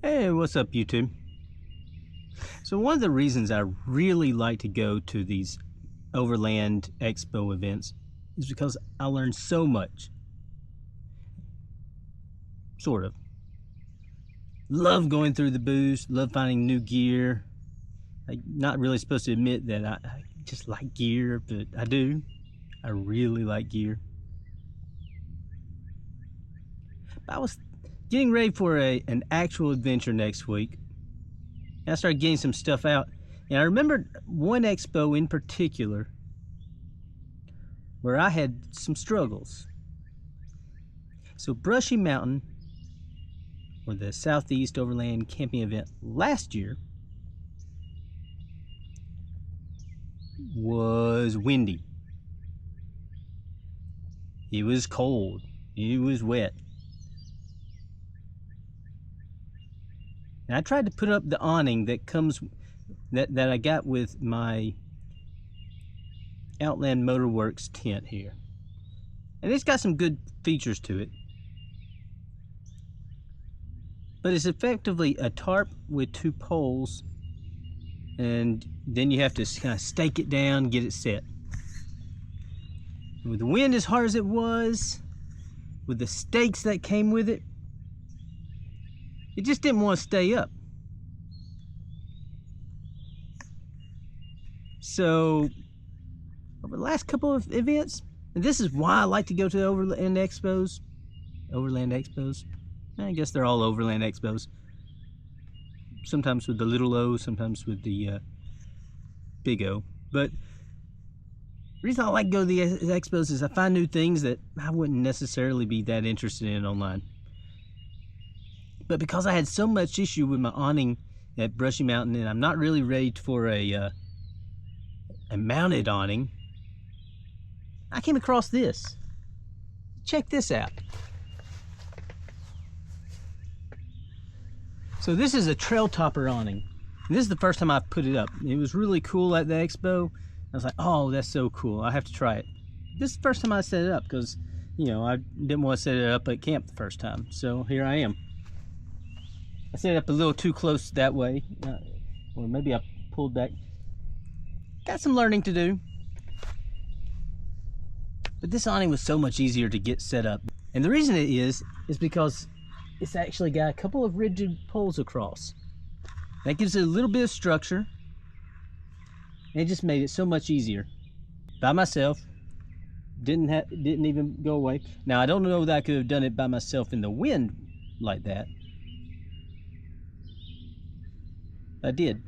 Hey, what's up, YouTube? So one of the reasons I really like to go to these Overland Expo events is because I learn so much. Sort of. Love going through the booths, love finding new gear. I'm not really supposed to admit that I just like gear, but I do. I really like gear. But I was getting ready for an actual adventure next week. And I started getting some stuff out. And I remembered one expo in particular where I had some struggles. So Brushy Mountain, or the Southeast Overland Camping Event last year, was windy. It was cold. It was wet. And I tried to put up the awning that comes that I got with my Outland Motorworks tent here. And it's got some good features to it. But it's effectively a tarp with two poles, and then you have to kind of stake it down, get it set. And with the wind as hard as it was, with the stakes that came with it, it just didn't want to stay up. So over the last couple of events, and this is why I like to go to the Overland Expos. I guess they're all Overland Expos. Sometimes with the little O, sometimes with the big O. But the reason I like to go to the expos is I find new things that I wouldn't necessarily be that interested in online. But because I had so much issue with my awning at Brushy Mountain, and I'm not really ready for a mounted awning, I came across this. Check this out. So this is a trail topper awning. And this is the first time I've put it up. It was really cool at the expo. I was like, oh, that's so cool. I have to try it. This is the first time I set it up because, you know, I didn't want to set it up at camp the first time. So here I am. I set it up a little too close that way. Or maybe I pulled back. Got some learning to do. But this awning was so much easier to get set up. And the reason it is because it's actually got a couple of rigid poles across. That gives it a little bit of structure. And it just made it so much easier. By myself. Didn't even go away. Now I don't know that I could have done it by myself in the wind like that. I did.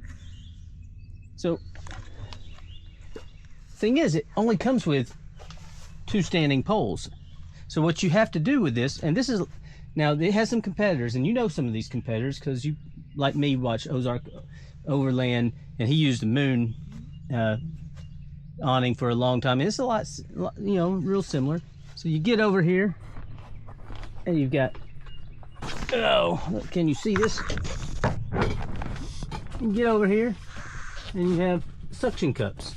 So thing is, it only comes with two standing poles. So what you have to do with this, and this is, now it has some competitors, and you know some of these competitors because you, like me, watch Ozark Overland, and he used the moon awning for a long time. And it's a lot, you know, real similar. So you get over here, and you've got, oh, can you see this? You get over here, and you have suction cups.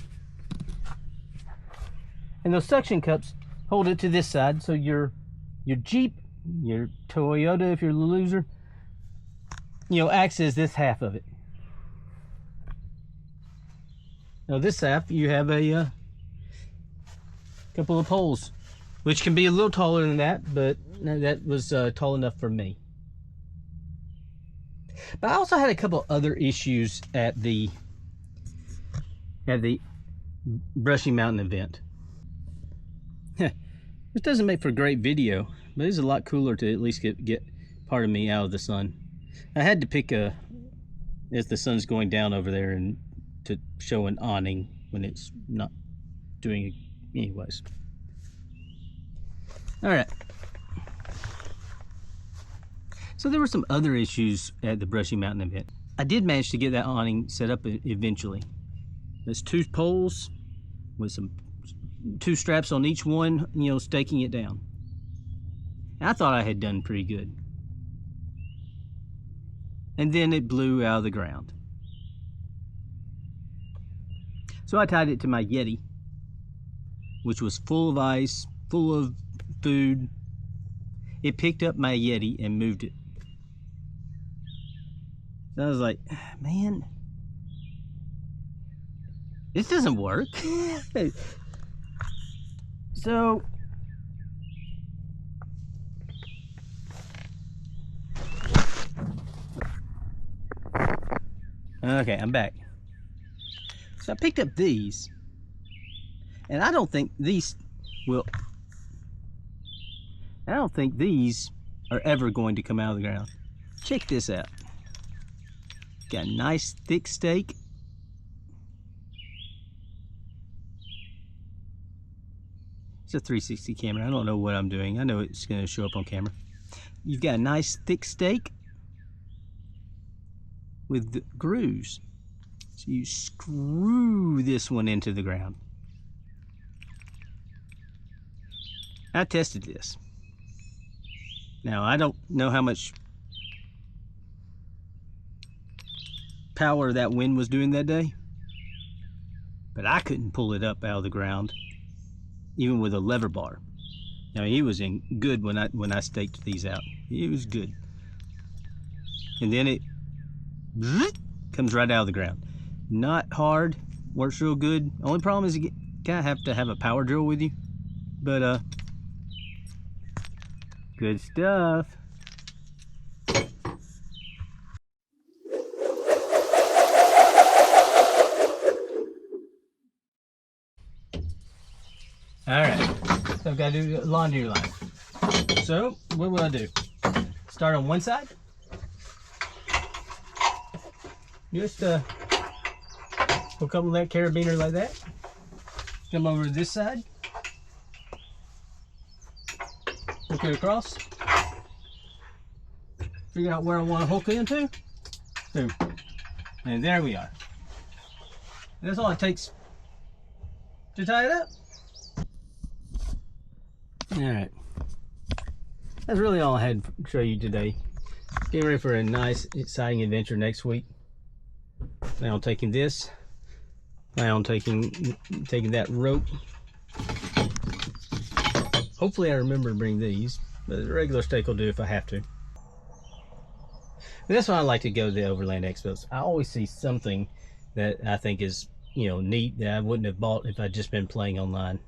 And those suction cups hold it to this side, so your Jeep, your Toyota, if you're a loser, you know, acts as this half of it. Now this half, you have a couple of poles, which can be a little taller than that, but that was tall enough for me. But I also had a couple other issues at the Brushy Mountain event. This doesn't make for a great video, but it's a lot cooler to at least get part of me out of the sun. I had to pick as the sun's going down over there, and to show an awning when it's not doing it anyways. All right. So there were some other issues at the Brushy Mountain event. I did manage to get that awning set up eventually. There's two poles with two straps on each one, you know, staking it down. And I thought I had done pretty good. And then it blew out of the ground. So I tied it to my Yeti, which was full of ice, full of food. It picked up my Yeti and moved it. So I was like, man, this doesn't work. So okay, I'm back. So I picked up these, and I don't think these are ever going to come out of the ground. Check this out. Got a nice thick stake. It's a 360 camera. I don't know what I'm doing. I know it's going to show up on camera. You've got a nice thick stake with the grooves. So you screw this one into the ground. I tested this. Now, I don't know how much power that wind was doing that day, but I couldn't pull it up out of the ground, even with a lever bar. Now, he was in good when I staked these out. It was good. And then it comes right out of the ground. Not hard, works real good. Only problem is you kind of have to have a power drill with you, but good stuff. All right, so I've got to do laundry line. So what will I do? Start on one side. Just hook up with that carabiner like that. Come over to this side. Hook it across. Figure out where I want to hook it into. Boom. And there we are. And that's all it takes to tie it up. Alright. That's really all I had to show you today. Getting ready for a nice, exciting adventure next week. Plan on taking this. Plan on taking that rope. Hopefully I remember to bring these, but the regular stake will do if I have to. But that's why I like to go to the Overland Expos. I always see something that I think is, you know, neat that I wouldn't have bought if I'd just been playing online.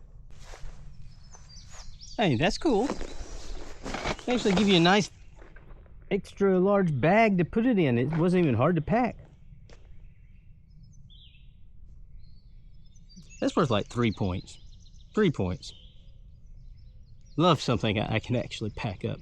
Hey, that's cool. They actually give you a nice extra large bag to put it in. It wasn't even hard to pack. That's worth like 3 points. 3 points. Love something I can actually pack up.